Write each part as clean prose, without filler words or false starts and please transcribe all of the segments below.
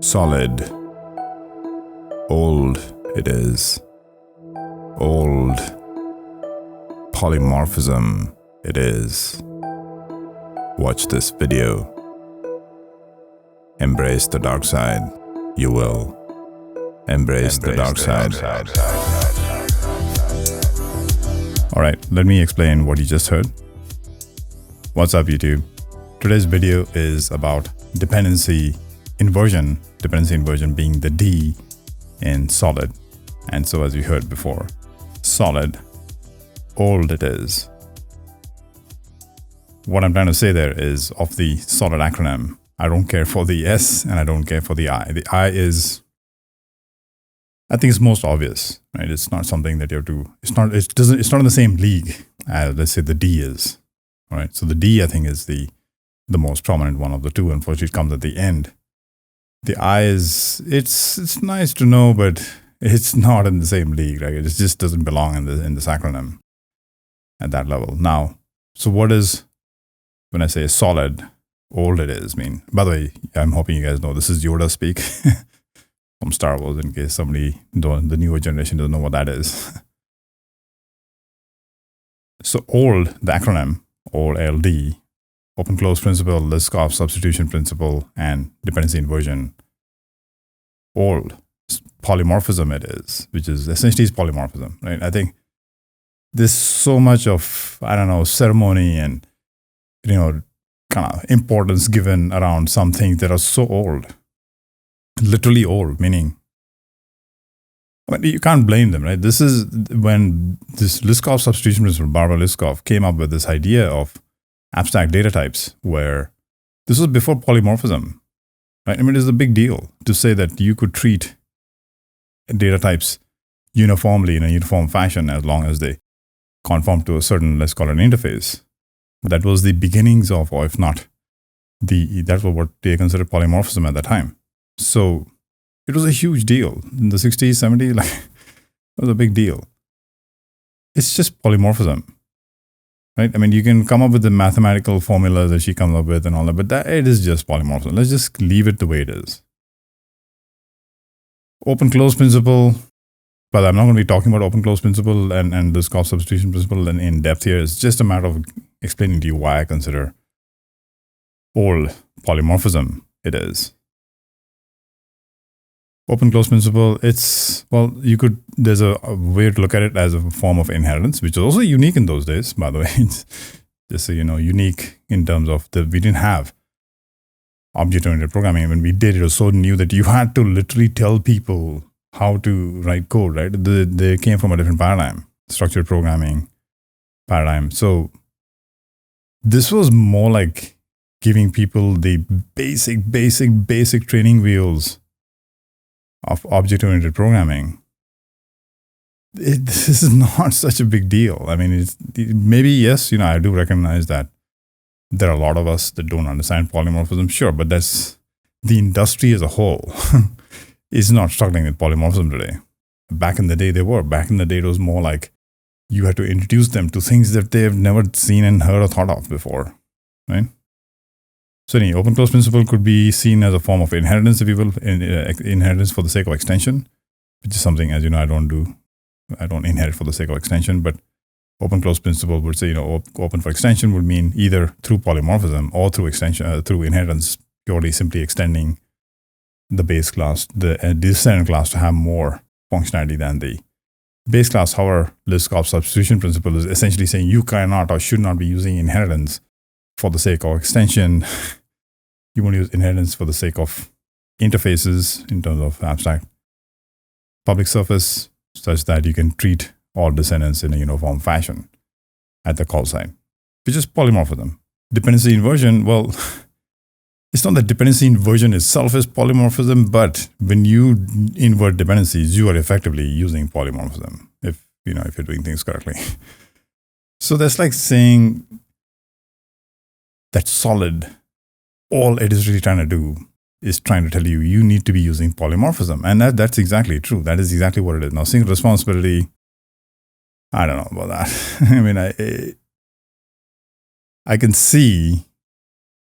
Solid. Old it is. Old. Polymorphism it is. Watch this video. Embrace the dark side. You will. Embrace the dark side. Alright, let me explain what you just heard. What's up, YouTube? Today's video is about dependency inversion. Dependency inversion being the D in solid. And so as you heard before, solid, old it is. What I'm trying to say there is, of the solid acronym, I don't care for the S and I don't care for the I. The I is, I think it's most obvious, right? It's not something that you have to, it's not in the same league as, let's say, the D is. All right. So the D, I think, is the most prominent one of the two. Unfortunately, it comes at the end. The I is, it's nice to know, but it's not in the same league, right? It just doesn't belong in this acronym at that level. Now, so what is, when I say solid, old it is mean? By the way, I'm hoping you guys know this is Yoda speak from Star Wars, in case somebody, the newer generation, doesn't know what that is. So old, the acronym, old, LD, OpenClose Principle, Liskov Substitution Principle, and Dependency Inversion. Old. Polymorphism it is, which is essentially polymorphism, right? I think there's so much of, I don't know, ceremony and, kind of importance given around some things that are so old. Literally old, meaning, I mean, you can't blame them, right? This is when this Liskov Substitution Principle, Barbara Liskov, came up with this idea of abstract data types, where this was before polymorphism, right? I mean, it's a big deal to say that you could treat data types uniformly in a uniform fashion as long as they conform to a certain, let's call it, an interface. That was the beginnings of, or if not, that was what they considered polymorphism at that time. So it was a huge deal in the 60s, 70s, like it was a big deal. It's just polymorphism. Right? I mean, you can come up with the mathematical formulas that she comes up with and all that, but it is just polymorphism. Let's just leave it the way it is. OpenClose Principle, but I'm not going to be talking about OpenClose Principle and Liskov Substitution Principle in depth here. It's just a matter of explaining to you why I consider old polymorphism it is. OpenClose Principle, it's, well, there's a way to look at it as a form of inheritance, which was also unique in those days, by the way. It's just so you know, unique in terms of we didn't have object-oriented programming. When we did, it was so new that you had to literally tell people how to write code, right? They came from a different paradigm, structured programming paradigm. So this was more like giving people the basic training wheels of object-oriented programming. This is not such a big deal. I mean, maybe, yes, I do recognize that there are a lot of us that don't understand polymorphism, sure, but that's the industry as a whole is not struggling with polymorphism today. Back in the day, they were. Back in the day, it was more like you had to introduce them to things that they've never seen and heard or thought of before, right? So any OpenClose Principle could be seen as a form of inheritance, if you will, inheritance for the sake of extension, which is something, as you know, I don't inherit for the sake of extension, but OpenClose Principle would say, open for extension would mean either through polymorphism or through extension, through inheritance, purely simply extending the base class, the descendant class, to have more functionality than the base class. However, Liskov Substitution Principle is essentially saying you cannot or should not be using inheritance for the sake of extension. You want to use inheritance for the sake of interfaces in terms of abstract public surface, such that you can treat all descendants in a uniform fashion at the call side, which is polymorphism. Dependency inversion, well, it's not that dependency inversion itself is polymorphism, but when you invert dependencies, you are effectively using polymorphism if you're doing things correctly. So that's like saying that solid, all it is really trying to do is trying to tell you, you need to be using polymorphism. And that's exactly true. That is exactly what it is. Now, single responsibility, I don't know about that. I mean, I can see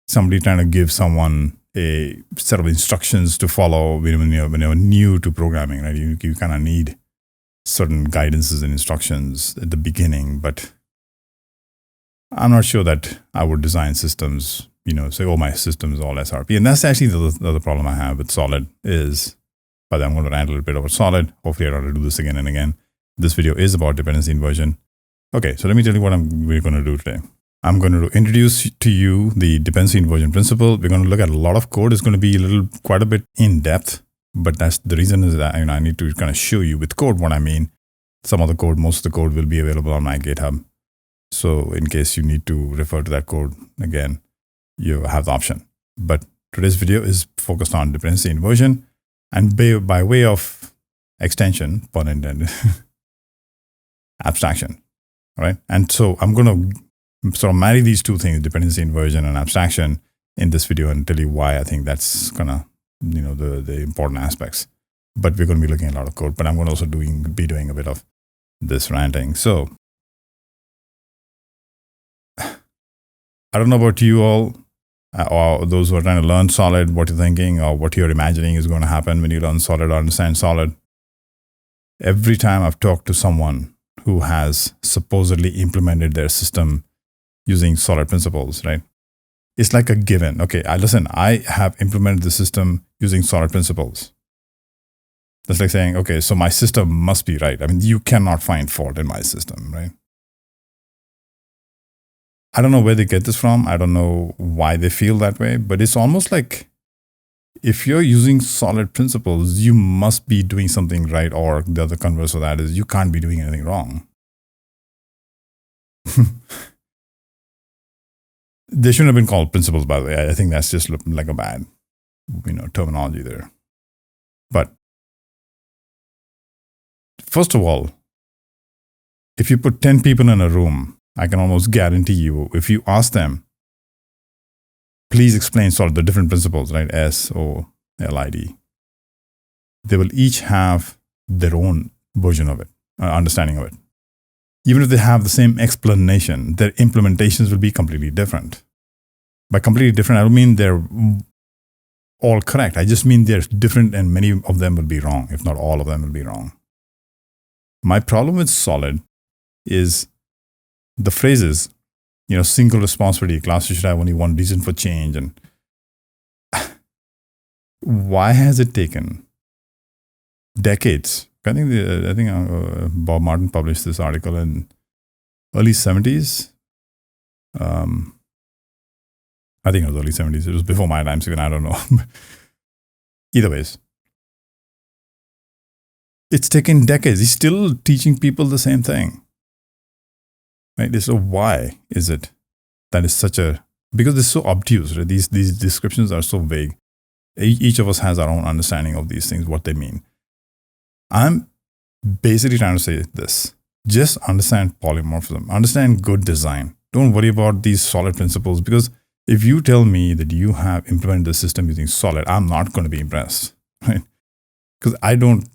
somebody trying to give someone a set of instructions to follow when you're new to programming, right? You kind of need certain guidances and instructions at the beginning, but I'm not sure that I would design systems, say, oh, my system is all SRP. And that's actually the other problem I have with Solid is, but I'm going to rant a little bit about Solid. Hopefully I don't have to do this again and again. This video is about dependency inversion. Okay, so let me tell you what we're going to do today. I'm going to introduce to you the dependency inversion principle. We're going to look at a lot of code. It's going to be quite a bit in depth, but that's the reason is that I need to kind of show you with code what I mean. Some of the code, most of the code will be available on my GitHub. So in case you need to refer to that code again, you have the option. But today's video is focused on dependency inversion and by way of extension, pun intended, abstraction, right? And so I'm going to sort of marry these two things, dependency inversion and abstraction, in this video and tell you why I think that's kind of, the important aspects. But we're going to be looking at a lot of code, but I'm going to also be doing a bit of this ranting. So I don't know about you all, or those who are trying to learn Solid, what you're thinking or what you're imagining is going to happen when you learn Solid or understand Solid. Every time I've talked to someone who has supposedly implemented their system using Solid principles, right? It's like a given. Okay, listen, I have implemented the system using Solid principles. That's like saying, okay, so my system must be right. I mean, you cannot find fault in my system, right? I don't know where they get this from. I don't know why they feel that way, but it's almost like if you're using Solid principles, you must be doing something right, or the other converse of that is you can't be doing anything wrong. They shouldn't have been called principles, by the way. I think that's just like a bad, terminology there. But first of all, if you put 10 people in a room, I can almost guarantee you, if you ask them, please explain Solid, the different principles, right? SOLID. They will each have their own version of it, understanding of it. Even if they have the same explanation, their implementations will be completely different. By completely different, I don't mean they're all correct. I just mean they're different and many of them will be wrong, if not all of them will be wrong. My problem with Solid is the phrases, single responsibility, class should have only one reason for change. And why has it taken decades? I think Bob Martin published this article in early 70s. I think it was early 70s. It was before my time, so even I don't know. Either ways, it's taken decades. He's still teaching people the same thing. Right? So why is it that is such because it's so obtuse, right? These descriptions are so vague. Each of us has our own understanding of these things, what they mean. I'm basically trying to say this. Just understand polymorphism. Understand good design. Don't worry about these Solid principles, because if you tell me that you have implemented the system using Solid, I'm not going to be impressed, right? Because I don't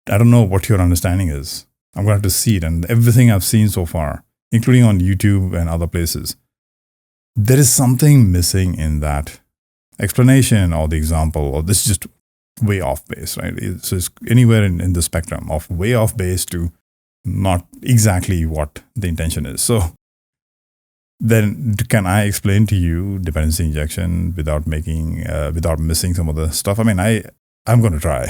know what your understanding is. I'm going to have to see it. And everything I've seen so far, including on YouTube and other places, there is something missing in that explanation or the example, or this is just way off base, right? So it's anywhere in the spectrum of way off base to not exactly what the intention is. So then can I explain to you dependency injection without missing some of the stuff? I mean, I'm going to try.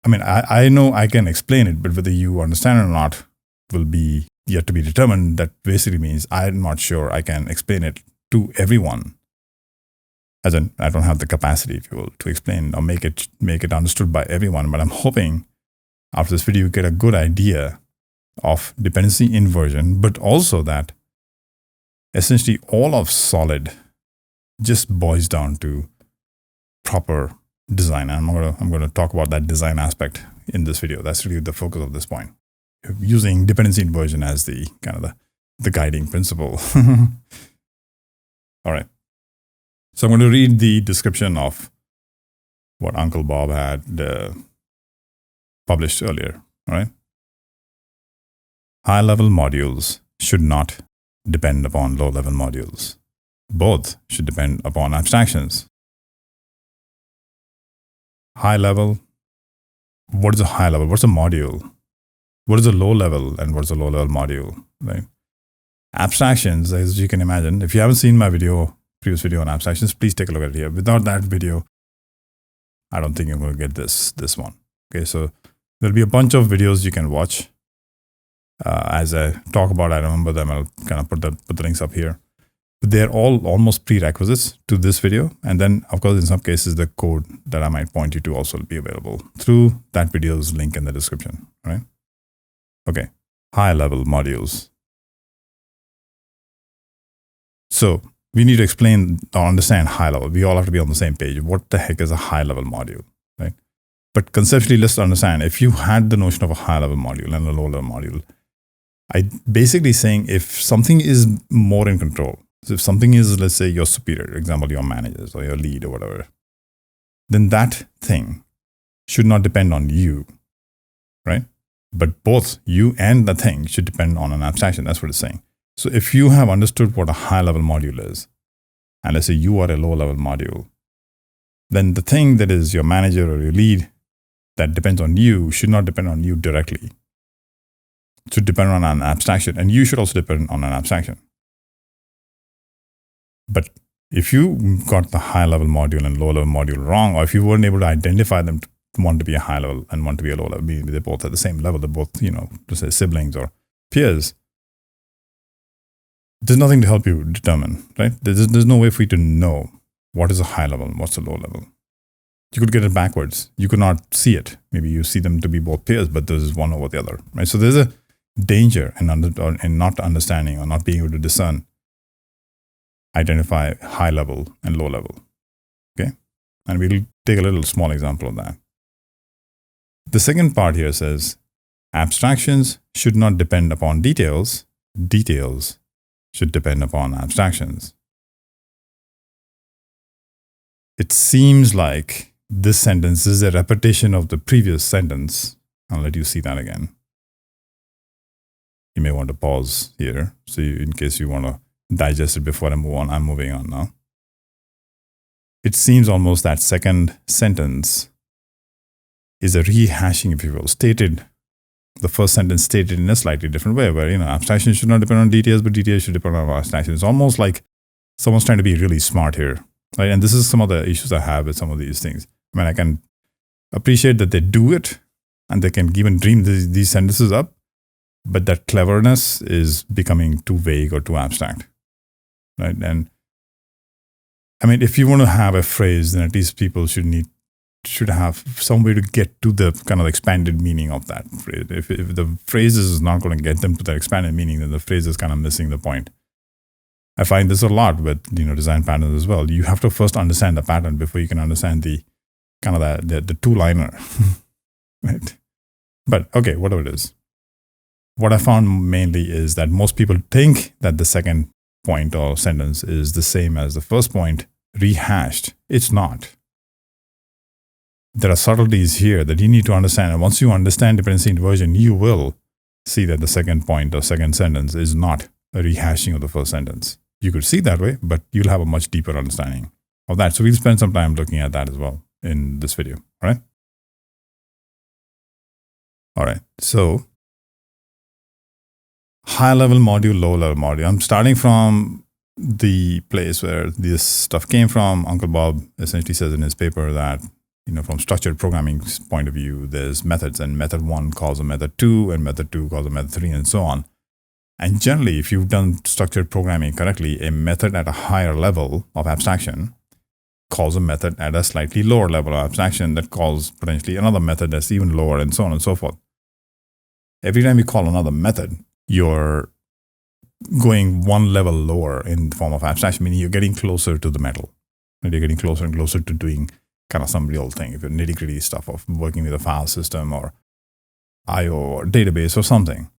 I know I can explain it, but whether you understand it or not will be yet to be determined. That basically means I'm not sure I can explain it to everyone. As in, I don't have the capacity, if you will, to explain or make it understood by everyone. But I'm hoping after this video you get a good idea of dependency inversion, but also that essentially all of Solid just boils down to proper design. And I'm going to talk about that design aspect in this video. That's really the focus of this point. Using dependency inversion as the kind of the guiding principle. All right. So I'm going to read the description of what Uncle Bob had published earlier. All right. High-level modules should not depend upon low-level modules. Both should depend upon abstractions. High level, what is a high level? What's a module? What is a low level and what's a low level module, right? Abstractions, as you can imagine, if you haven't seen my previous video on abstractions, please take a look at it here. Without that video, I don't think you're going to get this one. Okay, so there'll be a bunch of videos you can watch. As I talk about, I remember them. I'll kind of put the links up here. But they're all almost prerequisites to this video. And then, of course, in some cases, the code that I might point you to also will be available through that video's link in the description, right? Okay, high-level modules. So we need to explain or understand high level. We all have to be on the same page. What the heck is a high-level module, right? But conceptually, let's understand, if you had the notion of a high-level module and a low-level module, I basically saying if something is more in control, so if something is, let's say, your superior, for example, your managers or your lead or whatever, then that thing should not depend on you, right? But both you and the thing should depend on an abstraction. That's what it's saying. So if you have understood what a high-level module is, and let's say you are a low-level module, then the thing that is your manager or your lead that depends on you should not depend on you directly. It should depend on an abstraction, and you should also depend on an abstraction. But if you got the high-level module and low-level module wrong, or if you weren't able to identify them, one to be a high level and one to be a low level, maybe they're both at the same level, they're both, let's say siblings or peers, there's nothing to help you determine, right? There's no way for you to know what is a high level and what's a low level. You could get it backwards. You could not see it. Maybe you see them to be both peers, but there's one over the other, right? So there's a danger in not understanding or not being able to discern, identify high level and low level, okay? And we'll take a little small example of that. The second part here says, abstractions should not depend upon details. Details should depend upon abstractions. It seems like this sentence is a repetition of the previous sentence. I'll let you see that again. You may want to pause here, so in case you want to digest it before I move on. I'm moving on now. It seems almost that second sentence is a rehashing, if you will, the first sentence stated in a slightly different way, where, abstraction should not depend on details, but details should depend on abstraction. It's almost like someone's trying to be really smart here, right? And this is some of the issues I have with some of these things. I mean, I can appreciate that they do it and they can even dream these sentences up, but that cleverness is becoming too vague or too abstract, right? And I mean, if you want to have a phrase, then at least people should have some way to get to the kind of expanded meaning of that phrase. If the phrase is not going to get them to the expanded meaning, then the phrase is kind of missing the point. I find this a lot with design patterns as well. You have to first understand the pattern before you can understand the kind of the two-liner, right? But okay, whatever it is. What I found mainly is that most people think that the second point or sentence is the same as the first point rehashed. It's not. There are subtleties here that you need to understand. And once you understand dependency inversion, you will see that the second point or second sentence is not a rehashing of the first sentence. You could see that way, but you'll have a much deeper understanding of that. So we'll spend some time looking at that as well in this video, all right? All right, so high-level module, low-level module. I'm starting from the place where this stuff came from. Uncle Bob essentially says in his paper that from structured programming's point of view, there's methods, and method 1 calls a method 2, and method 2 calls a method 3, and so on. And generally, if you've done structured programming correctly, a method at a higher level of abstraction calls a method at a slightly lower level of abstraction that calls potentially another method that's even lower, and so on and so forth. Every time you call another method, you're going one level lower in the form of abstraction, meaning you're getting closer to the metal. And you're getting closer and closer to doing kind of some real thing, if you're nitty-gritty stuff of working with a file system or I/O or database or something.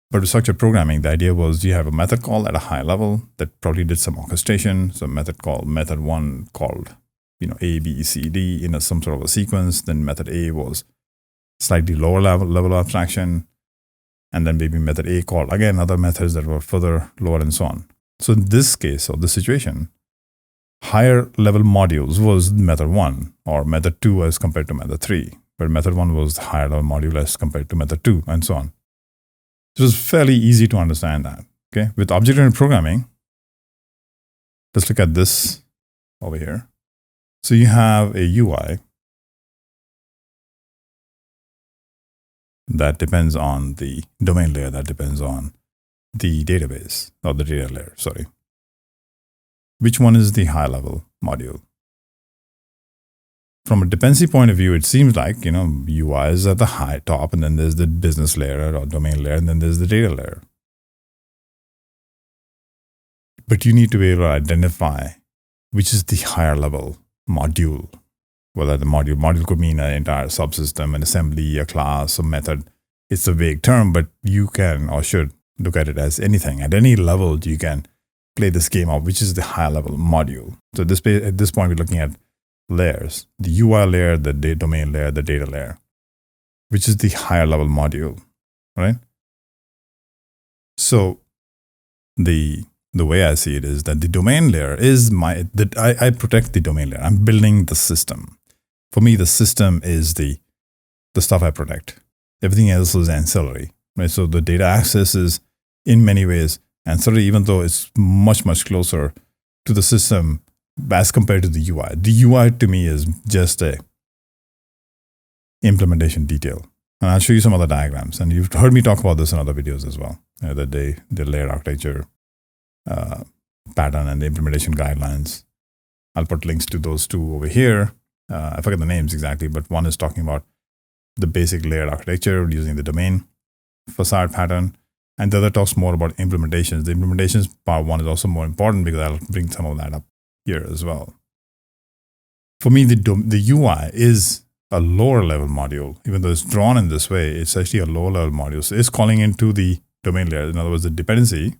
But with structured programming, the idea was you have a method call at a high level that probably did some orchestration. So method 1 called A, B, C, D in some sort of a sequence. Then method A was slightly lower level of abstraction. And then maybe method A called again other methods that were further lower and so on. So in this case, or this situation, higher level modules was method 1 or method 2 as compared to method 3, where method 1 was the higher level module as compared to method 2 and so on. It was fairly easy to understand that. Okay, with object-oriented programming, let's look at this over here. So you have a UI that depends on the domain layer, that depends on the database, or the data layer, sorry. Which one is the high level module? From a dependency point of view, it seems like, UI is at the high top, and then there's the business layer or domain layer, and then there's the data layer. But you need to be able to identify which is the higher level module. Whether the module could mean an entire subsystem, an assembly, a class, a method. It's a vague term, but you can or should look at it as anything. At any level, you can play this game of which is the higher level module. So at this point, we're looking at layers, the UI layer, the domain layer, the data layer, which is the higher level module, right? So the way I see it is that the domain layer is I protect the domain layer. I'm building the system. For me, the system is the stuff I protect. Everything else is ancillary, right? So the data access is in many ways ancillary, even though it's much, much closer to the system as compared to the UI. The UI to me is just a implementation detail. And I'll show you some other diagrams. And you've heard me talk about this in other videos as well. The layer architecture pattern and the implementation guidelines. I'll put links to those two over here. I forget the names exactly, but one is talking about the basic layer architecture using the domain facade pattern, and the other talks more about implementations. The implementations part 1 is also more important because I'll bring some of that up here as well. For me, the UI is a lower level module. Even though it's drawn in this way, it's actually a lower level module. So it's calling into the domain layer. In other words, the dependency,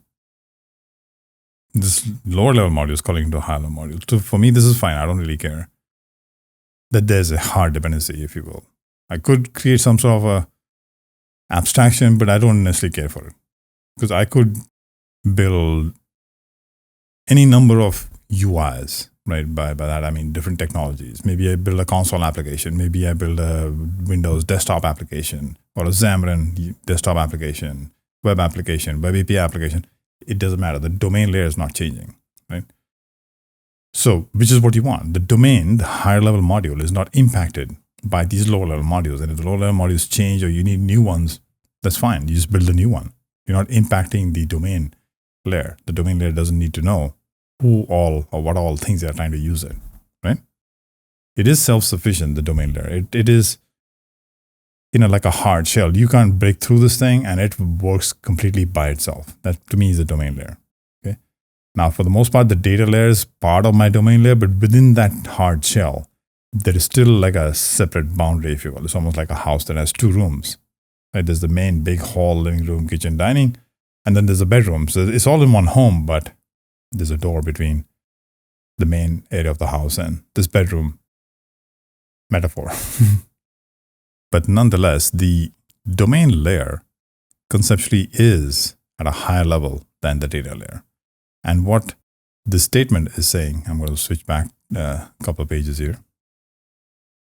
this lower level module is calling into a higher level module. So for me, this is fine. I don't really care that there's a hard dependency, if you will. I could create some sort of a abstraction, but I don't necessarily care for it. Because I could build any number of UIs, right? By that, I mean different technologies. Maybe I build a console application. Maybe I build a Windows desktop application or a Xamarin desktop application, web application, web API application. It doesn't matter. The domain layer is not changing, right? So, which is what you want. The domain, the higher level module, is not impacted by these lower level modules. And if the lower level modules change or you need new ones, that's fine. You just build a new one. You're not impacting the domain layer. The domain layer doesn't need to know who all or what all things they are trying to use it, right? It is self-sufficient, the domain layer. It is, like a hard shell. You can't break through this thing and it works completely by itself. That to me is the domain layer. Now, for the most part, the data layer is part of my domain layer, but within that hard shell, there is still like a separate boundary, if you will. It's almost like a house that has 2 rooms. Right? There's the main big hall, living room, kitchen, dining, and then there's a bedroom. So it's all in one home, but there's a door between the main area of the house and this bedroom metaphor. But nonetheless, the domain layer conceptually is at a higher level than the data layer. And what this statement is saying, I'm going to switch back a couple of pages here.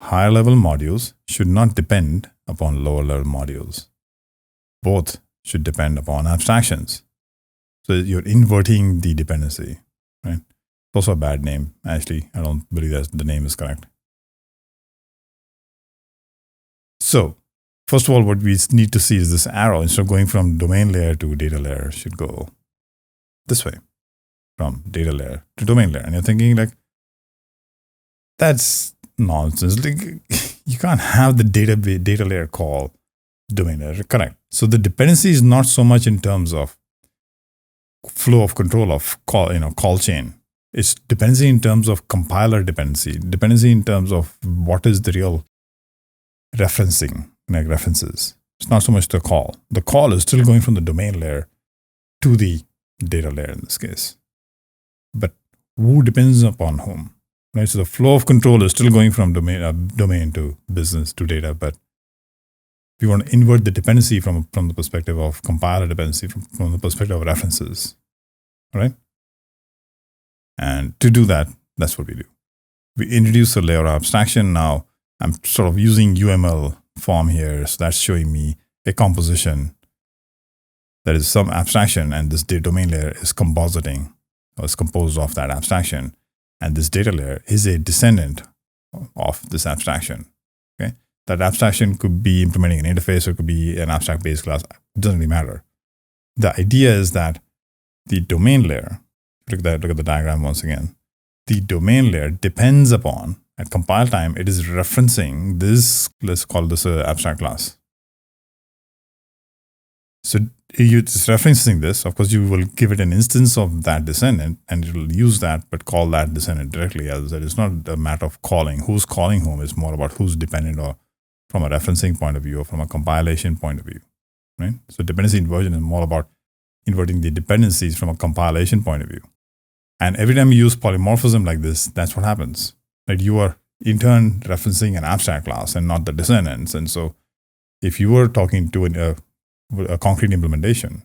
Higher level modules should not depend upon lower level modules. Both should depend upon abstractions. So you're inverting the dependency, right? It's also a bad name. Actually, I don't believe that the name is correct. So first of all, what we need to see is this arrow. Instead of going from domain layer to data layer, should go this way. From data layer to domain layer. And you're thinking like, that's nonsense. Like, you can't have the data layer call domain layer. Correct. So the dependency is not so much in terms of flow of control of call chain. It's dependency in terms of compiler dependency in terms of what is the real referencing, like references. It's not so much the call. The call is still going from the domain layer to the data layer in this case. But who depends upon whom, right? So the flow of control is still going from domain to business to data, but we want to invert the dependency from the perspective of compiler dependency, from the perspective of references, right? And to do that, that's what we do. We introduce a layer of abstraction. Now I'm sort of using UML form here. So that's showing me a composition that is some abstraction, and this domain layer is compositing or is composed of that abstraction. And this data layer is a descendant of this abstraction. Okay, that abstraction could be implementing an interface, or it could be an abstract base class. It doesn't really matter. The idea is that the domain layer, look at the diagram once again. The domain layer depends upon, at compile time, it is referencing this, let's call this an abstract class. So it's referencing this. Of course, you will give it an instance of that descendant, and it will use that, but call that descendant directly. As I said, it's not a matter of calling. Who's calling whom? It's more about who's dependent, or from a referencing point of view, or from a compilation point of view, right? So dependency inversion is more about inverting the dependencies from a compilation point of view. And every time you use polymorphism like this, that's what happens. Right? You are in turn referencing an abstract class and not the descendants. And so if you were talking to a concrete implementation,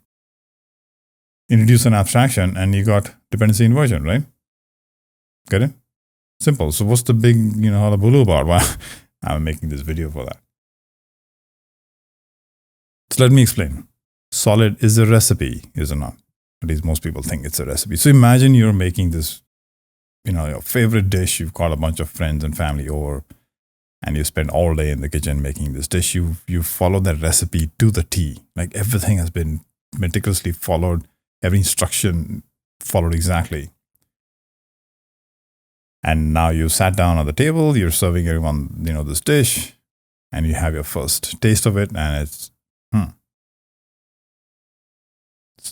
introduce an abstraction and you got dependency inversion, right? Get it? Simple. So what's the big, hullabaloo about? Why I'm making this video for that. So let me explain. Solid is a recipe, is it not? At least most people think it's a recipe. So imagine you're making this, your favorite dish. You've got a bunch of friends and family over, and you spend all day in the kitchen making this dish. You follow that recipe to the T. Like everything has been meticulously followed. Every instruction followed exactly. And now you sat down at the table. You're serving everyone, this dish, and you have your first taste of it, and it's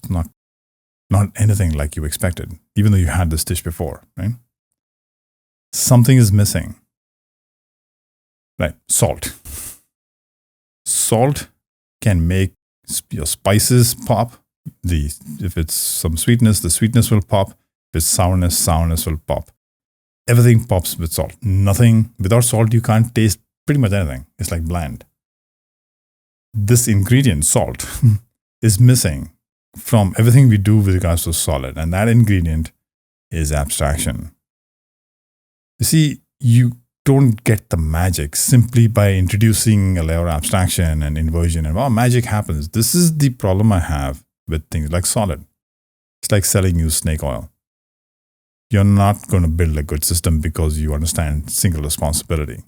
not anything like you expected, even though you had this dish before, right? Something is missing. Right, salt. Salt can make your spices pop. If it's some sweetness, the sweetness will pop. If it's sourness, sourness will pop. Everything pops with salt. Nothing, without salt, you can't taste pretty much anything. It's like bland. This ingredient, salt, is missing from everything we do with regards to solid. And that ingredient is abstraction. You see, you don't get the magic simply by introducing a layer of abstraction and inversion, and magic happens. This is the problem I have with things like solid. It's like selling you snake oil. You're not going to build a good system because you understand single responsibility,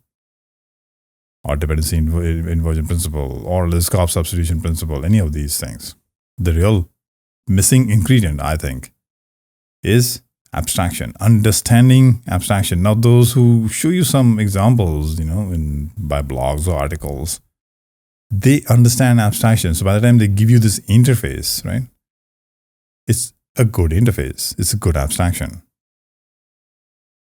or dependency inversion principle, or Liskov substitution principle, any of these things. The real missing ingredient, I think, is abstraction, understanding abstraction. Now, those who show you some examples, by blogs or articles, they understand abstraction. So by the time they give you this interface, right, it's a good interface. It's a good abstraction.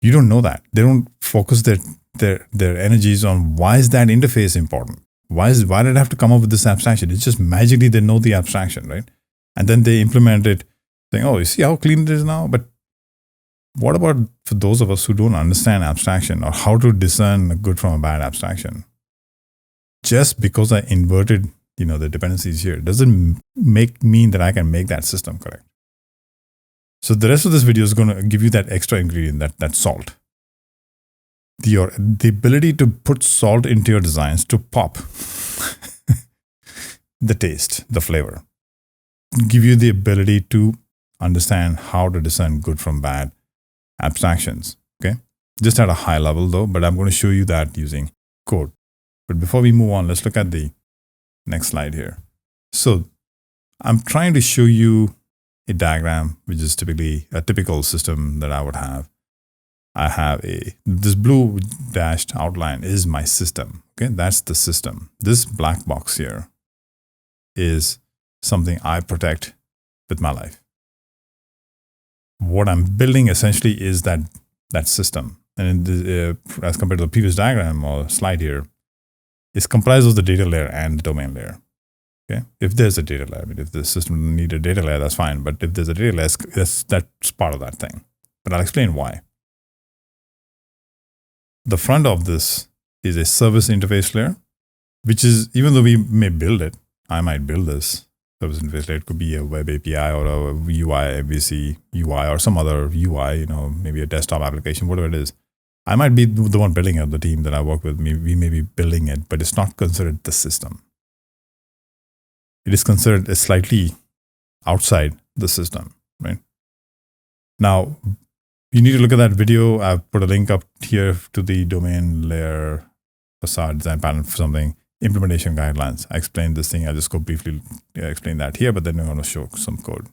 You don't know that. They don't focus their energies on why is that interface important? Why did I have to come up with this abstraction? It's just magically they know the abstraction, right? And then they implement it, saying, oh, you see how clean it is now? But what about for those of us who don't understand abstraction, or how to discern a good from a bad abstraction? Just because I inverted, the dependencies here, doesn't mean that I can make that system correct. So the rest of this video is going to give you that extra ingredient, that salt. The ability to put salt into your designs to pop the taste, the flavor. Give you the ability to understand how to discern good from bad abstractions. Okay, just at a high level though, but I'm going to show you that using code. But before we move on, let's look at the next slide here. So I'm trying to show you a diagram, which is typically a typical system that I would have. I have this blue dashed outline is my system. Okay, that's the system. This black box here is something I protect with my life. What I'm building essentially is that system. And as compared to the previous diagram or slide here, it's comprised of the data layer and the domain layer. Okay, if there's a data layer, if the system needs a data layer, that's fine. But if there's a data layer, that's part of that thing. But I'll explain why. The front of this is a service interface layer. which is, even though we may build it, I might build this service interface layer. It could be a web API or a UI, MVC UI, or some other UI, maybe a desktop application, whatever it is. I might be the one building it, the team that I work with. We may be building it, but it's not considered the system. It is considered slightly outside the system, right? Now, you need to look at that video. I've put a link up here to the domain layer facade design pattern for something, implementation guidelines. I explained this thing. I just go briefly explain that here, but then we're going to show some code.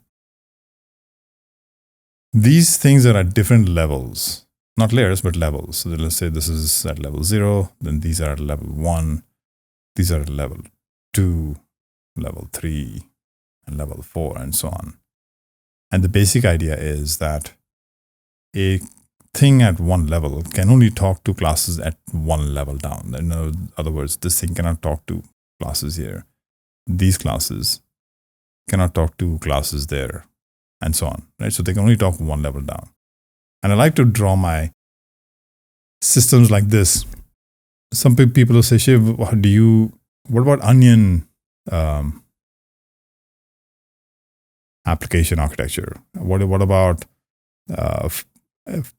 These things are at different levels, not layers, but levels. So let's say this is at level 0, then these are at level 1, these are at level 2, level 3, and level 4, and so on. And the basic idea is that a thing at one level can only talk to classes at one level down. In other words, this thing cannot talk to classes here. These classes cannot talk to classes there, and so on. Right? So they can only talk one level down. And I like to draw my systems like this. Some people will say, Shiv, what about onion application architecture? What about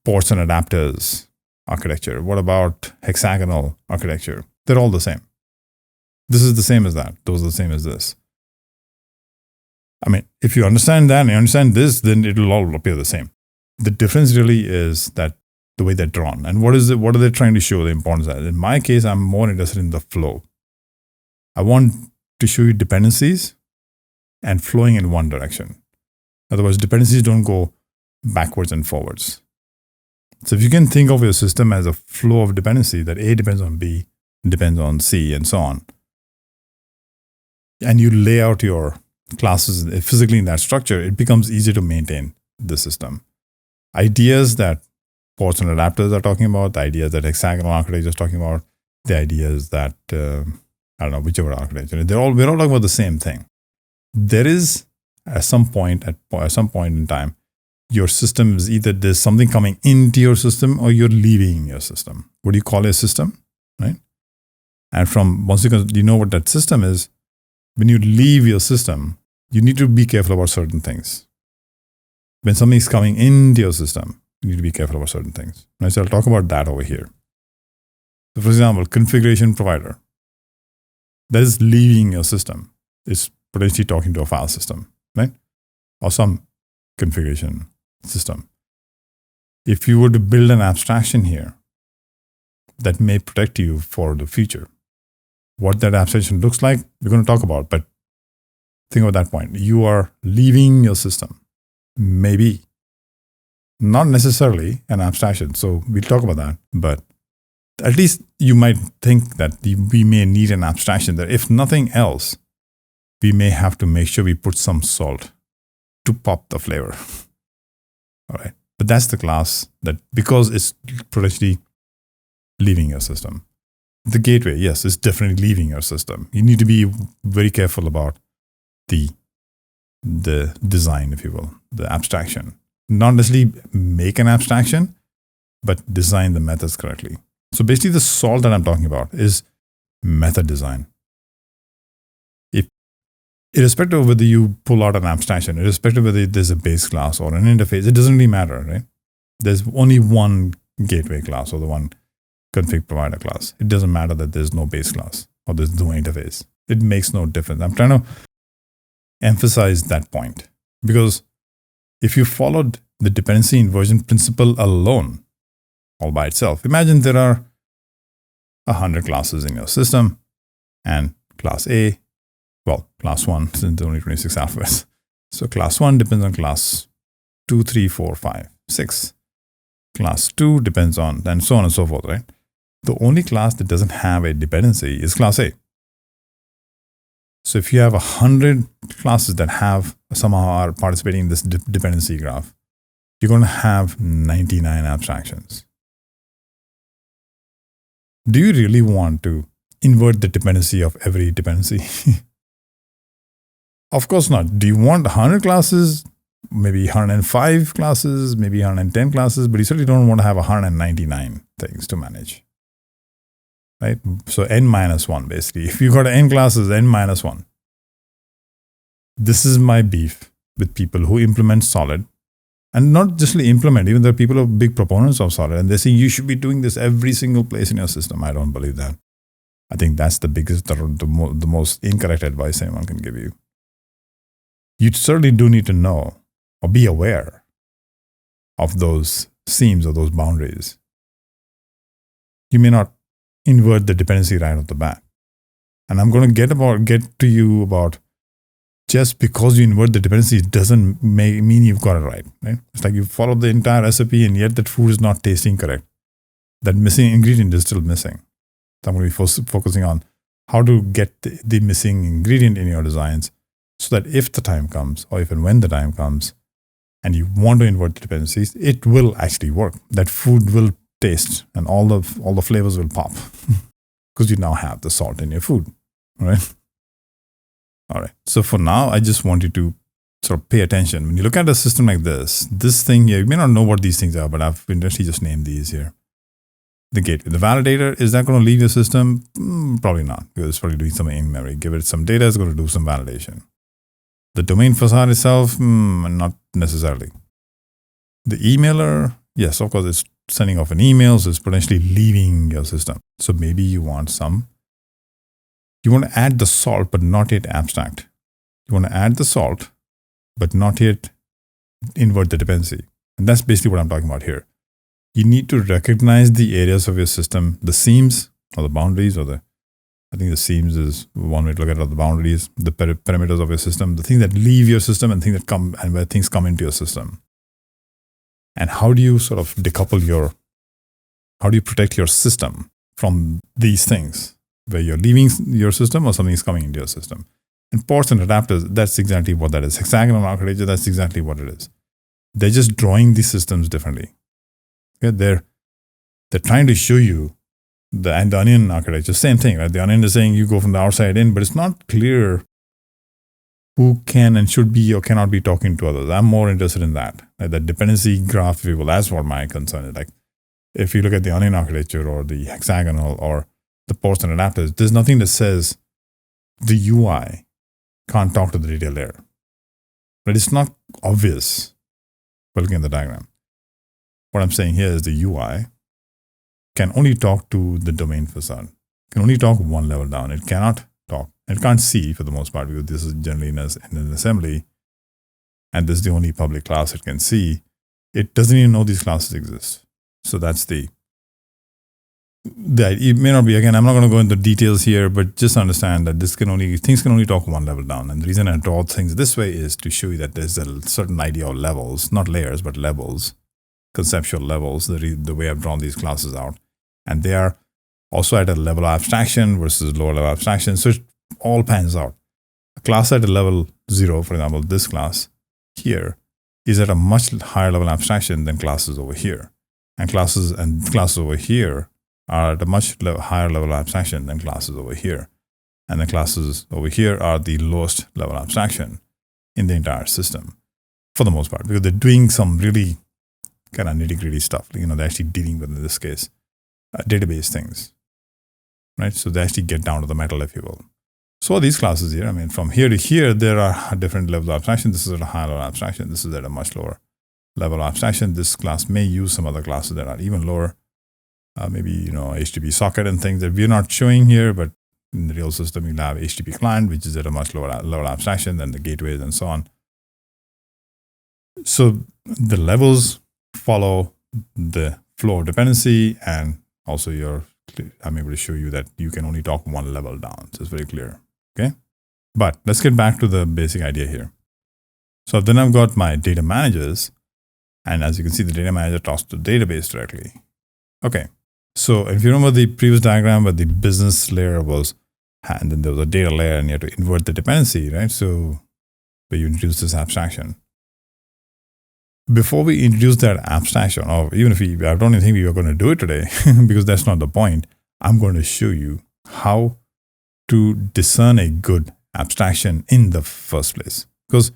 ports and adapters architecture? What about hexagonal architecture? They're all the same. This is the same as that. Those are the same as this. I mean, if you understand that and you understand this, then it will all appear the same. The difference really is that the way they're drawn. And what are they trying to show the importance of that? In my case, I'm more interested in the flow. I want to show you dependencies and flowing in one direction. Otherwise, dependencies don't go backwards and forwards. So if you can think of your system as a flow of dependency, that A depends on B, depends on C, and so on, and you lay out your classes physically in that structure, it becomes easier to maintain the system. Ideas that ports and adapters are talking about, the ideas that hexagonal architecture is talking about, the ideas that, whichever architecture, we're all talking about the same thing. There is, at some point in time, your system is either there's something coming into your system or you're leaving your system. What do you call a system, right? And once you know what that system is, when you leave your system, you need to be careful about certain things. When something is coming into your system, you need to be careful about certain things. Right? So I'll talk about that over here. So for example, configuration provider. That is leaving your system. It's potentially talking to a file system, right? Or some configuration system. If you were to build an abstraction here that may protect you for the future, what that abstraction looks like, we're going to talk about, but think of that point. You are leaving your system. Maybe. Not necessarily an abstraction. So we'll talk about that, but at least you might think that we may need an abstraction that if nothing else, we may have to make sure we put some salt to pop the flavor. All right. But that's the class that, because it's potentially leaving your system. The gateway, yes, is definitely leaving your system. You need to be very careful about the design, if you will, the abstraction. Not necessarily make an abstraction, but design the methods correctly. So basically the salt that I'm talking about is method design. Irrespective of whether you pull out an abstraction, irrespective of whether there's a base class or an interface, it doesn't really matter, right? There's only one gateway class or the one config provider class. It doesn't matter that there's no base class or there's no interface. It makes no difference. I'm trying to emphasize that point because if you followed the dependency inversion principle alone, all by itself, imagine there are 100 classes in your system and class A, class 1, since there's only 26 alphabets. So class 1 depends on class 2, 3, 4, 5, 6. Class 2 depends on, and so on and so forth, right? The only class that doesn't have a dependency is class A. So if you have 100 classes that have somehow are participating in this dependency graph, you're going to have 99 abstractions. Do you really want to invert the dependency of every dependency? Of course not. Do you want 100 classes, maybe 105 classes, maybe 110 classes, but you certainly don't want to have 199 things to manage. right? So n minus 1, basically. If you got n classes, n minus 1. This is my beef with people who implement solid. And not just implement, even there are people who are big proponents of solid, and they say you should be doing this every single place in your system. I don't believe that. I think that's the biggest, the most incorrect advice anyone can give you. You certainly do need to know or be aware of those seams or those boundaries. You may not invert the dependency right off the bat. And I'm going to get to you about just because you invert the dependency doesn't mean you've got it right. It's like you followed the entire recipe and yet that food is not tasting correct. That missing ingredient is still missing. So I'm going to be focusing on how to get the missing ingredient in your designs so that if the time comes, or even when the time comes, and you want to invert the dependencies, it will actually work. That food will taste and all the flavors will pop because you now have the salt in your food, right? All right. So for now, I just want you to sort of pay attention. When you look at a system like this thing here, you may not know what these things are, but I've intentionally just named these here. The gateway, the validator, is that going to leave your system? Probably not, because it's probably doing something in memory. Give it some data, it's going to do some validation. The domain facade itself, not necessarily. The emailer, yes, of course, it's sending off an email, so it's potentially leaving your system. So maybe you want to add the salt, but not yet abstract. You want to add the salt, but not yet invert the dependency. And that's basically what I'm talking about here. You need to recognize the areas of your system, the seams or the boundaries, I think the seams is one way to look at it, the boundaries, the parameters of your system, the things that leave your system and things that come and where things come into your system. And how do you sort of decouple how do you protect your system from these things where you're leaving your system or something is coming into your system? And ports and adapters, that's exactly what that is. Hexagonal architecture, that's exactly what it is. They're just drawing these systems differently. Okay? They're trying to show you the onion architecture, same thing, right? The onion is saying you go from the outside in, but it's not clear who can and should be or cannot be talking to others. I'm more interested in that. Like the dependency graph, if you will, that's what my concern is. Like if you look at the onion architecture or the hexagonal or the ports and adapters, there's nothing that says the UI can't talk to the data layer. But it's not obvious by looking at the diagram. What I'm saying here is the UI can only talk to the domain facade. Can only talk one level down. It cannot talk. It can't see for the most part because this is generally in an assembly and this is the only public class it can see. It doesn't even know these classes exist. So that's it may not be, again, I'm not going to go into details here, but just understand that things can only talk one level down. And the reason I draw things this way is to show you that there's a certain idea of levels, not layers, but levels, conceptual levels, the way I've drawn these classes out. And they are also at a level of abstraction versus lower level abstraction. So it all pans out. A class at a level 0, for example, this class here is at a much higher level abstraction than classes over here. And classes over here are at a much higher level abstraction than classes over here. And the classes over here are the lowest level abstraction in the entire system, for the most part, because they're doing some really kind of nitty-gritty stuff. They're actually dealing with, in this case, database things, right? So they actually get down to the metal, if you will. So these classes here, from here to here, there are different levels of abstraction. This is at a higher level abstraction. This is at a much lower level of abstraction. This class may use some other classes that are even lower. Maybe, HTTP socket and things that we're not showing here, but in the real system, you'll have HTTP client, which is at a much lower level abstraction than the gateways and so on. So the levels follow the flow of dependency, and also I'm able to show you that you can only talk one level down. So it's very clear. Okay. But let's get back to the basic idea here. So then I've got my data managers. And as you can see, the data manager talks to the database directly. Okay. So if you remember the previous diagram where the business layer was, and then there was a data layer and you had to invert the dependency, right? So where you introduce this abstraction. Before we introduce that abstraction, or even if I don't even think we are going to do it today, because that's not the point, I'm going to show you how to discern a good abstraction in the first place. Because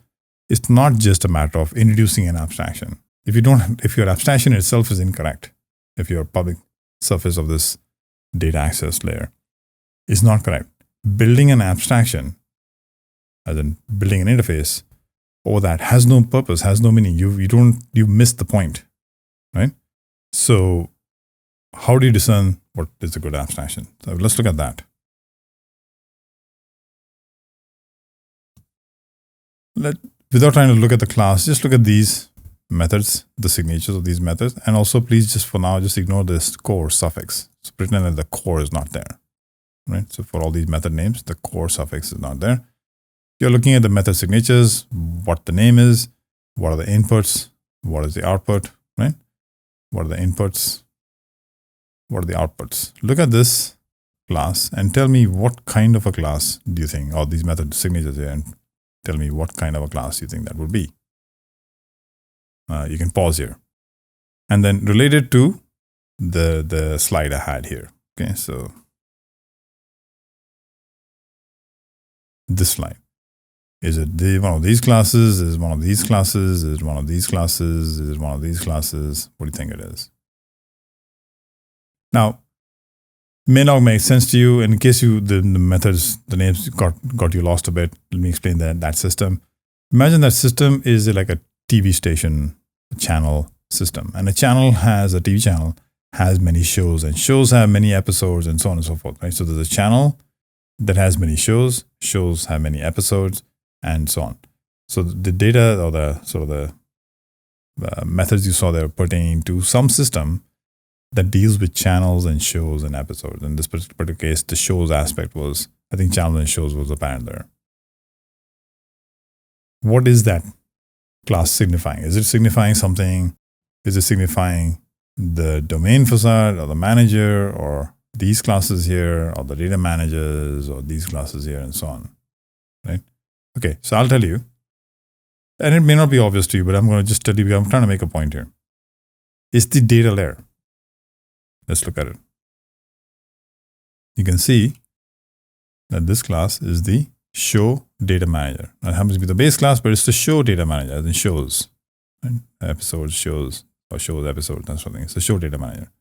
it's not just a matter of introducing an abstraction. If your abstraction itself is incorrect, if your public surface of this data access layer is not correct. Building an abstraction, as in building an interface, or that has no purpose, has no meaning. You miss the point, right? So how do you discern what is a good abstraction? So let's look at that. Without trying to look at the class, just look at these methods, the signatures of these methods, and also please just for now, just ignore this core suffix. So pretend that the core is not there, right? So for all these method names, the core suffix is not there. You're looking at the method signatures, what the name is, what are the inputs, what is the output, right? What are the inputs, what are the outputs? Look at this class and tell me what kind of a class do you think, or these method signatures here, and tell me what kind of a class you think that would be. You can pause here. And then related to the slide I had here. Okay, so this slide. Is it one of these classes? Is it one of these classes? Is it one of these classes? Is it one of these classes? What do you think it is? Now, may not make sense to you. In case the methods, the names got you lost a bit, let me explain that system. Imagine that system is like a TV station channel system. And a TV channel has many shows, and shows have many episodes, and so on and so forth, right? So there's a channel that has many shows have many episodes, and so on. So the data, or the methods you saw there pertaining to some system that deals with channels and shows and episodes. In this particular case, the shows aspect was, I think channels and shows was apparent there. What is that class signifying? Is it signifying something? Is it signifying the domain facade, or the manager, or these classes here, or the data managers, or these classes here, and so on, right? Okay, so I'll tell you, and it may not be obvious to you, but I'm going to just tell you, I'm trying to make a point here. It's the data layer. Let's look at it. You can see that this class is the show data manager. It happens to be the base class, but it's the show data manager, as in shows, right? Episodes, shows, or shows, episodes, that sort of thing. It's the show data manager.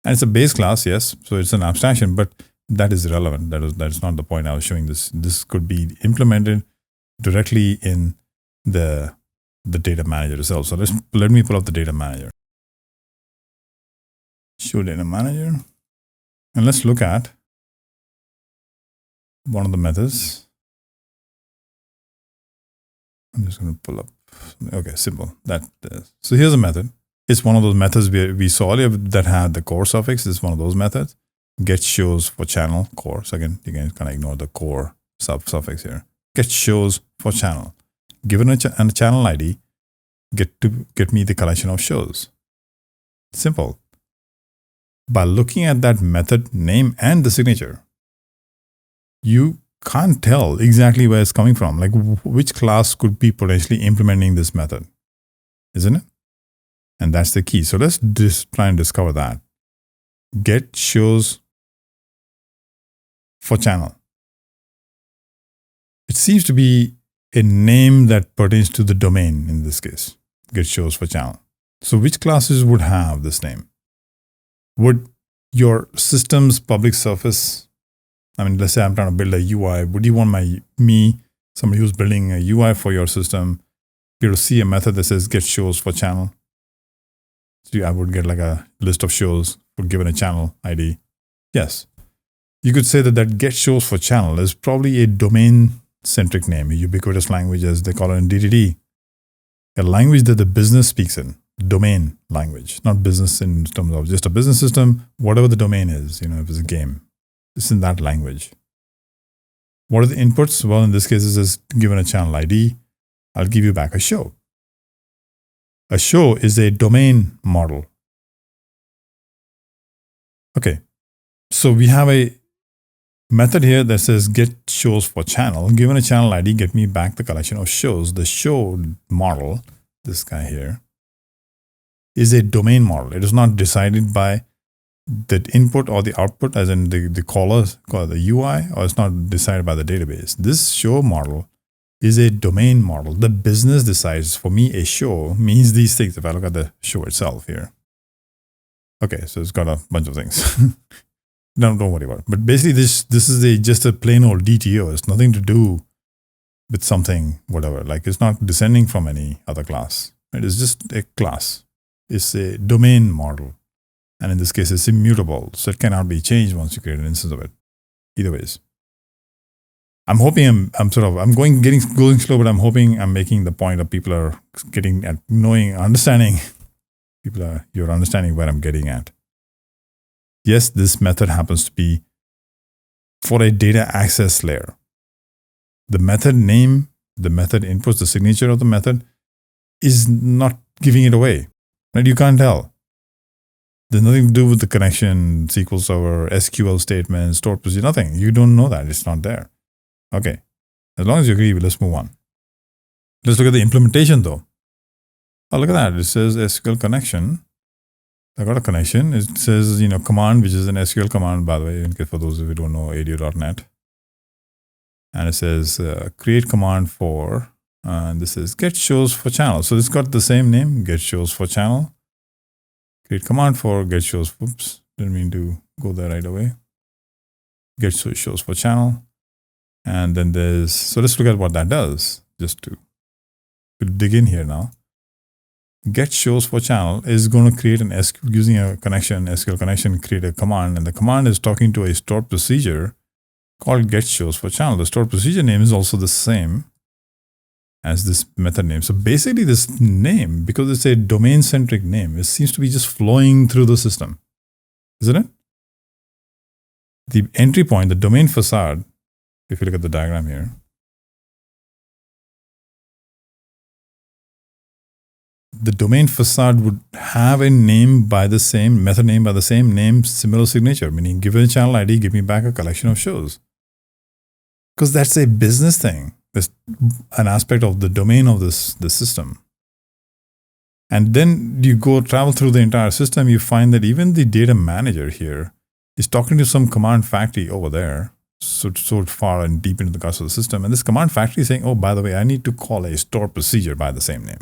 And it's a base class, yes. So it's an abstraction, but that is irrelevant. That's not the point I was showing this. This could be implemented directly in the data manager itself. So let me pull up the data manager. Show data manager. And let's look at one of the methods. I'm just going to pull up. Okay, simple. So here's a method. It's one of those methods we saw earlier that had the core suffix. It's one of those methods. Get shows for channel core. So again, you can kind of ignore the core suffix here. Get shows for channel. Given a channel ID, get me the collection of shows. Simple. By looking at that method name and the signature, you can't tell exactly where it's coming from. Like which class could be potentially implementing this method, isn't it? And that's the key. So let's just try and discover that. Get shows for channel. It seems to be a name that pertains to the domain in this case. Get shows for channel. So which classes would have this name? Would your system's public surface, I mean, let's say I'm trying to build a UI. Would you want somebody who's building a UI for your system, be able to see a method that says get shows for channel? So I would get like a list of shows given a channel ID. Yes. You could say that get shows for channel is probably a domain-centric name, a ubiquitous language as they call it in DDD. A language that the business speaks in, domain language, not business in terms of just a business system, whatever the domain is, if it's a game, it's in that language. What are the inputs? Well, in this case, it is given a channel ID. I'll give you back a show. A show is a domain model. Okay, so we have a method here that says get shows for channel. Given a channel ID, get me back the collection of shows. The show model, this guy here, is a domain model. It is not decided by the input or the output, as in the caller, the UI, or it's not decided by the database. This show model is a domain model. The business decides. For me, a show means these things. If I look at the show itself here. Okay, so it's got a bunch of things. No, don't worry about it. But basically, this is just a plain old DTO. It's nothing to do with something, whatever. Like it's not descending from any other class. It is just a class. It's a domain model. And in this case, it's immutable. So it cannot be changed once you create an instance of it. Either ways. I'm hoping I'm going slow, but I'm hoping I'm making the point that people are getting at understanding. You're understanding where I'm getting at. Yes, this method happens to be for a data access layer. The method name, the method inputs, the signature of the method is not giving it away. Right? You can't tell. There's nothing to do with the connection, SQL Server, SQL statements, stored procedure, nothing. You don't know that. It's not there. Okay. As long as you agree, let's move on. Let's look at the implementation though. Oh, look at that. It says SQL connection. I got a connection. It says, command, which is an SQL command, by the way, in case for those of you who don't know ADO.NET. And it says create command for, and this is get shows for channel. So this got the same name, get shows for channel. Create command for get shows. Oops, didn't mean to go there right away. Get shows for channel. And then so let's look at what that does, just to dig in here now. Get shows for channel is going to create an SQL, using a connection, SQL connection, create a command. And the command is talking to a stored procedure called get shows for channel. The stored procedure name is also the same as this method name. So basically this name, because it's a domain-centric name, it seems to be just flowing through the system, isn't it? The entry point, the domain facade, if you look at the diagram here, the domain facade would have a name by the same, method name by the same name, similar signature, meaning given a channel ID, give me back a collection of shows. Because that's a business thing. That's an aspect of the domain of this system. And then you travel through the entire system, you find that even the data manager here is talking to some command factory over there, so far and deep into the guts of the system. And this command factory is saying, oh, by the way, I need to call a store procedure by the same name.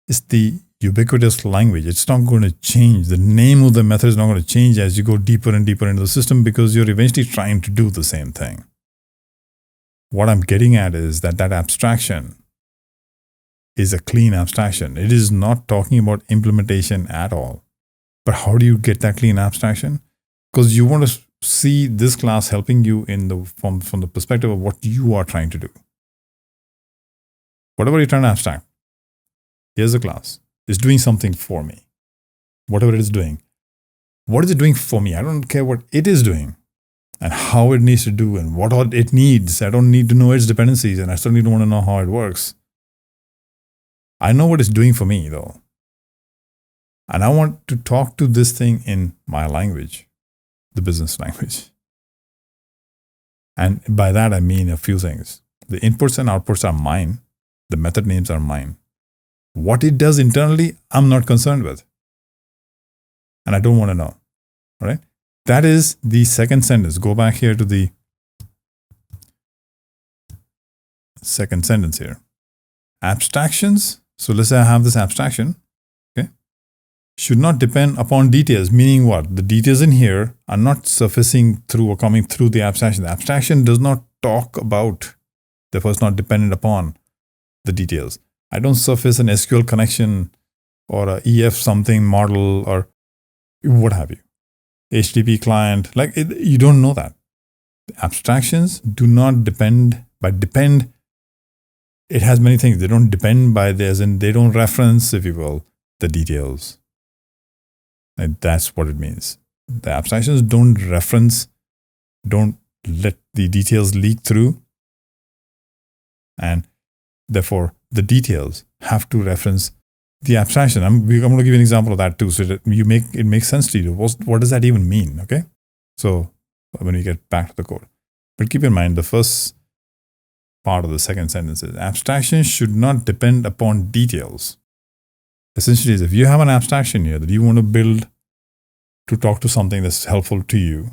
It's the ubiquitous language. It's not going to change. The name of the method is not going to change as you go deeper and deeper into the system because you're eventually trying to do the same thing. What I'm getting at is that abstraction is a clean abstraction. It is not talking about implementation at all. But how do you get that clean abstraction? Because you want to see this class helping you from the perspective of what you are trying to do. Whatever you're trying to abstract. Here's a class. It's doing something for me. Whatever it is doing. What is it doing for me? I don't care what it is doing and how it needs to do and what all it needs. I don't need to know its dependencies and I certainly don't want to know how it works. I know what it's doing for me though. And I want to talk to this thing in my language, the business language. And by that, I mean a few things. The inputs and outputs are mine. The method names are mine. What it does internally, I'm not concerned with. And I don't want to know. All right? That is the second sentence. Go back here to the second sentence here. Abstractions. So let's say I have this abstraction. Okay. Should not depend upon details. Meaning what? The details in here are not surfacing through or coming through the abstraction. The abstraction does not talk about, therefore it's not dependent upon the details. I don't surface an SQL connection or a EF something model or what have you. HTTP client, you don't know that. The abstractions do not depend, but depend, it has many things. They don't depend by this and they don't reference, if you will, the details. And that's what it means. The abstractions don't reference, don't let the details leak through. And therefore, the details have to reference the abstraction. I'm going to give you an example of that too, so that it makes sense to you. What does that even mean? Okay, so when we get back to the code, but keep in mind the first part of the second sentence is abstraction should not depend upon details. Essentially, if you have an abstraction here that you want to build to talk to something that's helpful to you,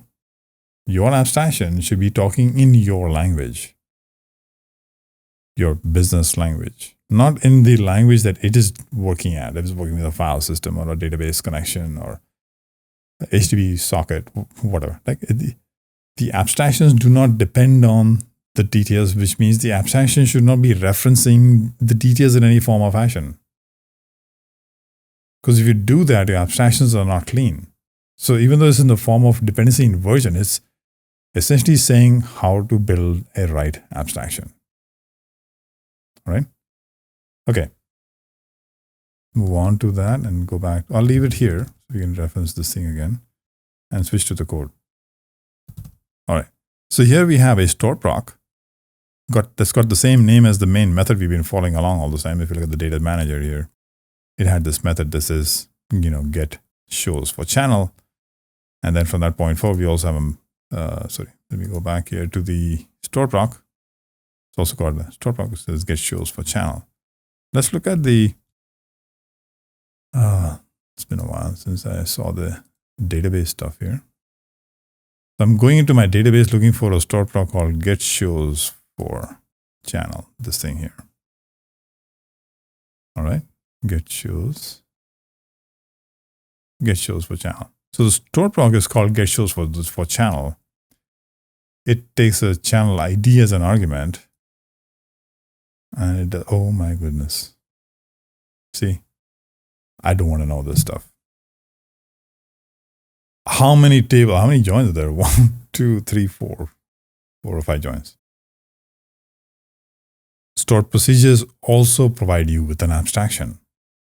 your abstraction should be talking in your language. Your business language, not in the language that it is working at. If it's working with a file system or a database connection or HTTP socket, whatever. Like the abstractions do not depend on the details, which means the abstraction should not be referencing the details in any form or fashion. Because if you do that, your abstractions are not clean. So even though it's in the form of dependency inversion, it's essentially saying how to build a right abstraction. All right? Okay. Move on to that and go back. I'll leave it here so we can reference this thing again and switch to the code. All right. So here we have a store proc that's got the same name as the main method we've been following along all the time. If you look at the data manager here, it had this method that says, get shows for channel. And then from that point forward, we also have let me go back here to the store proc. It's also called the store proc. It says get shows for channel. Let's look at the, it's been a while since I saw the database stuff here. So I'm going into my database looking for a store proc called get shows for channel, this thing here. All right, get shows for channel. So the store proc is called get shows for channel. It takes a channel ID as an argument. And it does, oh my goodness. See, I don't want to know this stuff. How many joins are there? 1, 2, 3, 4 or 5 joins. Stored procedures also provide you with an abstraction.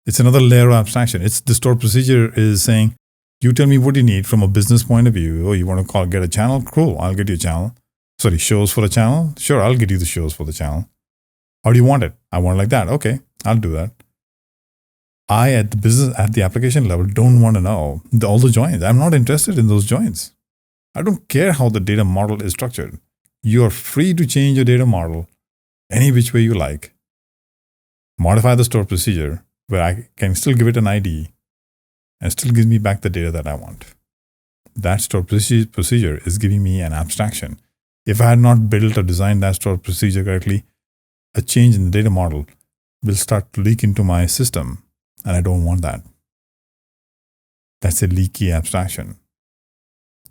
It's another layer of abstraction. The stored procedure is saying, you tell me what you need from a business point of view. Oh, you want to get a channel? Cool, I'll get you a channel. Sorry, shows for a channel? Sure, I'll get you the shows for the channel. How do you want it? I want it like that. Okay, I'll do that. I, at the application level, don't want to know all the joins. I'm not interested in those joins. I don't care how the data model is structured. You are free to change your data model any which way you like. Modify the stored procedure where I can still give it an ID and still gives me back the data that I want. That stored procedure is giving me an abstraction. If I had not built or designed that stored procedure correctly, a change in the data model will start to leak into my system, and I don't want that. That's a leaky abstraction.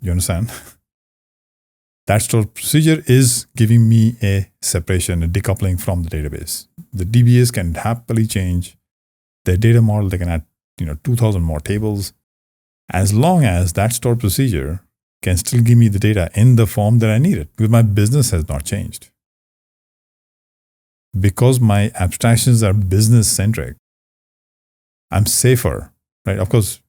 You understand? That stored procedure is giving me a separation, a decoupling from the database. The DBAs can happily change their data model. They can add 2,000 more tables, as long as that stored procedure can still give me the data in the form that I need it, because my business has not changed. Because my abstractions are business-centric, I'm safer, right? Of course,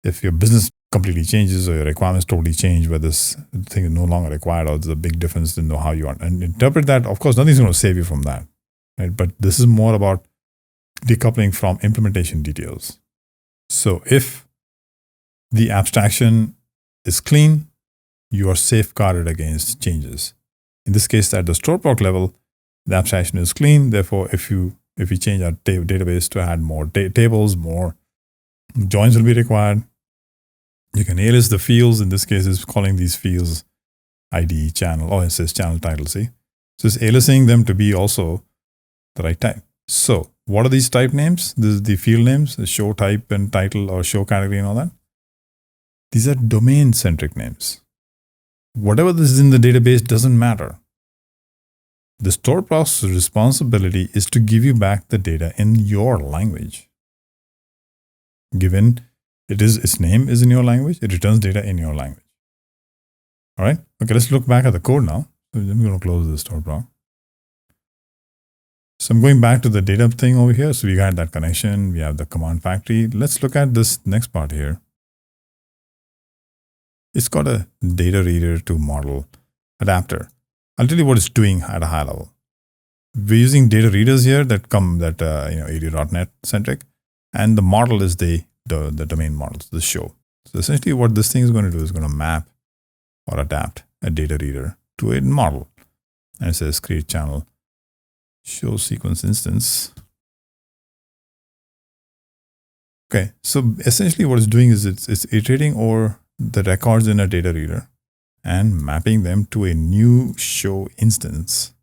if your business completely changes or your requirements totally change, where this thing is no longer required or there's a big difference in how you want and interpret that, of course, nothing's going to save you from that, right? But this is more about decoupling from implementation details. So if the abstraction is clean, you are safeguarded against changes. In this case, at the store proc level, the abstraction is clean. Therefore, if we change our database to add more tables, more joins will be required. You can alias the fields. In this case, it's calling these fields ID, channel, or it says channel title, see? So it's aliasing them to be also the right type. So what are these type names? This is the field names, the show type and title or show category and all that. These are domain-centric names. Whatever this is in the database doesn't matter. The store proc's responsibility is to give you back the data in your language. Given its name is in your language, it returns data in your language. All right. Okay, let's look back at the code now. So I'm going to close the store proc. So I'm going back to the data thing over here. So we got that connection. We have the command factory. Let's look at this next part here. It's got a data reader to model adapter. I'll tell you what it's doing at a high level. We're using data readers here that AD.NET centric, and the model is the domain models, the show. So essentially what this thing is going to do is going to map or adapt a data reader to a model. And it says create channel show sequence instance. Okay, so essentially what it's doing is it's iterating over the records in a data reader and mapping them to a new show instance,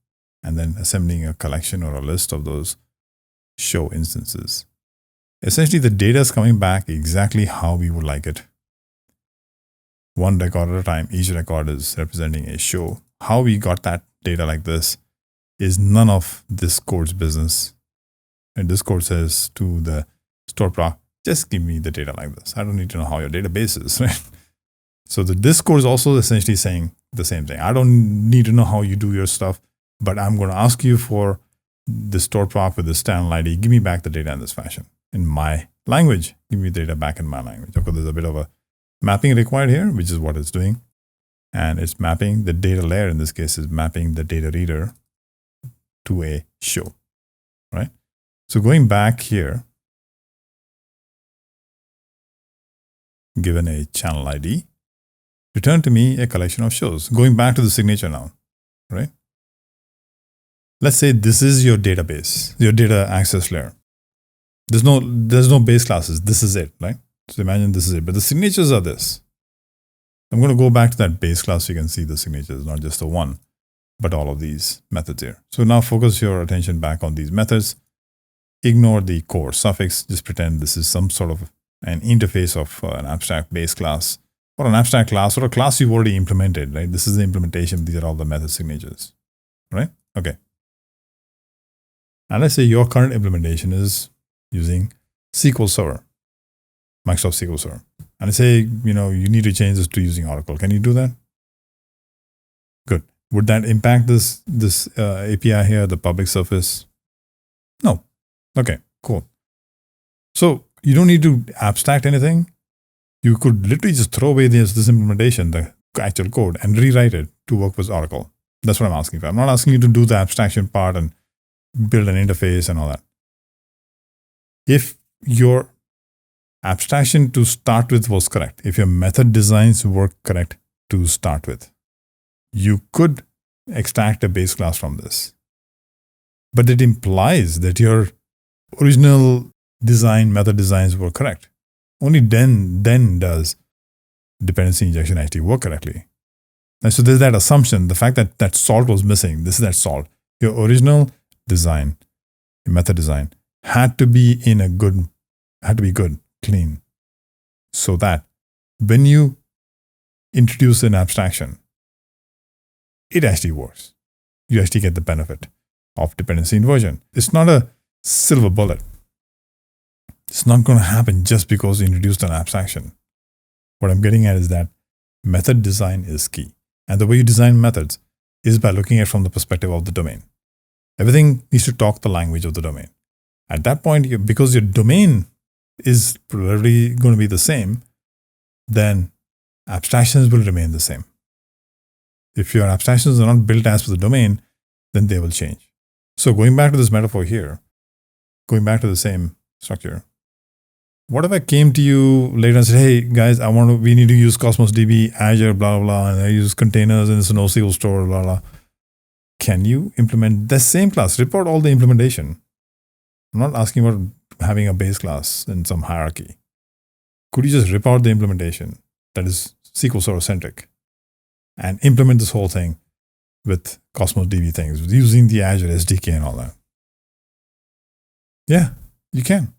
and then assembling a collection or a list of those show instances. Essentially, the data is coming back exactly how we would like it. One record at a time. Each record is representing a show. How we got that data like this is none of this code's business. And this code says to the store proc, just give me the data like this. I don't need to know how your database is, right? So this code is also essentially saying the same thing. I don't need to know how you do your stuff, but I'm going to ask you for the store proc with the channel ID. Give me back the data in this fashion. In my language, give me data back in my language. Okay, there's a bit of a mapping required here, which is what it's doing. And it's mapping the data layer, in this case, is mapping the data reader to a show, right? So going back here, given a channel ID, return to me a collection of shows. Going back to the signature now, right? Let's say this is your database, your data access layer. There's no base classes. This is it, right? So imagine this is it, but the signatures are this. I'm going to go back to that base class so you can see the signatures, not just the one, but all of these methods here. So now focus your attention back on these methods. Ignore the core suffix. Just pretend this is some sort of an interface of an abstract base class or an abstract class or a class you've already implemented, right? This is the implementation. These are all the method signatures, right? Okay. And let's say your current implementation is using SQL Server, Microsoft SQL Server. And I say, you need to change this to using Oracle. Can you do that? Good. Would that impact this API here, the public surface? No. Okay, cool. So you don't need to abstract anything. You could literally just throw away this implementation, the actual code, and rewrite it to work with Oracle. That's what I'm asking for. I'm not asking you to do the abstraction part and build an interface and all that. If your abstraction to start with was correct, if your method designs were correct to start with, you could extract a base class from this. But it implies that your original method designs were correct. Only then does dependency injection actually work correctly. And so there's that assumption, the fact that that salt was missing. This is that salt. Your original design, your method design, had to be good, clean, so that when you introduce an abstraction, it actually works. You actually get the benefit of dependency inversion. It's not a silver bullet. It's not going to happen just because you introduced an abstraction. What I'm getting at is that method design is key. And the way you design methods is by looking at it from the perspective of the domain. Everything needs to talk the language of the domain. At that point, because your domain is probably going to be the same, then abstractions will remain the same. If your abstractions are not built as per the domain, then they will change. So going back to this metaphor here, going back to the same structure, what if I came to you later and said, hey guys, we need to use Cosmos DB, Azure, blah, blah, blah, and I use containers and it's an NoSQL store, blah, blah. Can you implement the same class? Report all the implementation. I'm not asking about having a base class in some hierarchy. Could you just rip out the implementation that is SQL Server centric and implement this whole thing with Cosmos DB things, using the Azure SDK and all that? Yeah, you can.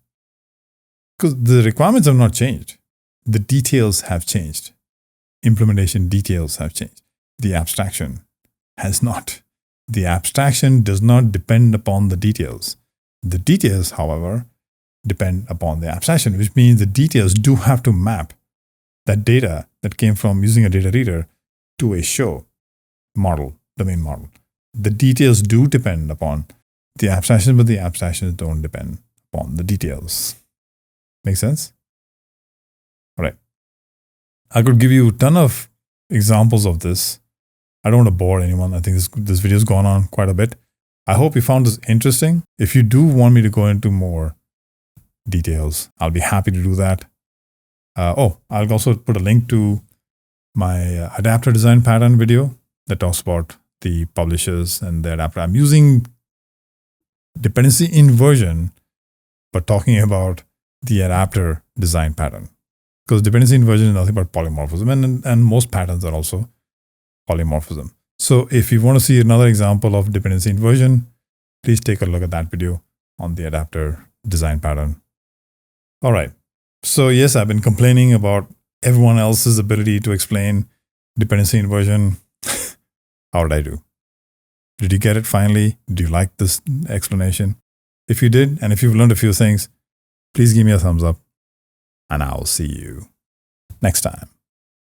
Because the requirements have not changed. The details have changed. Implementation details have changed. The abstraction has not. The abstraction does not depend upon the details. The details, however, depend upon the abstraction, which means the details do have to map that data that came from using a data reader to a show model, domain model. The details do depend upon the abstraction, but the abstractions don't depend upon the details. Make sense? All right. I could give you a ton of examples of this. I don't want to bore anyone. I think this video has gone on quite a bit. I hope you found this interesting. If you do want me to go into more details, I'll be happy to do that. I'll also put a link to my adapter design pattern video that talks about the publishers and their adapter. I'm using dependency inversion, but talking about the adapter design pattern. Because dependency inversion is nothing but polymorphism, and most patterns are also polymorphism. So if you want to see another example of dependency inversion, please take a look at that video on the adapter design pattern. All right. So yes, I've been complaining about everyone else's ability to explain dependency inversion. How did I do? Did you get it finally? Do you like this explanation? If you did, and if you've learned a few things, please give me a thumbs up, and I'll see you next time.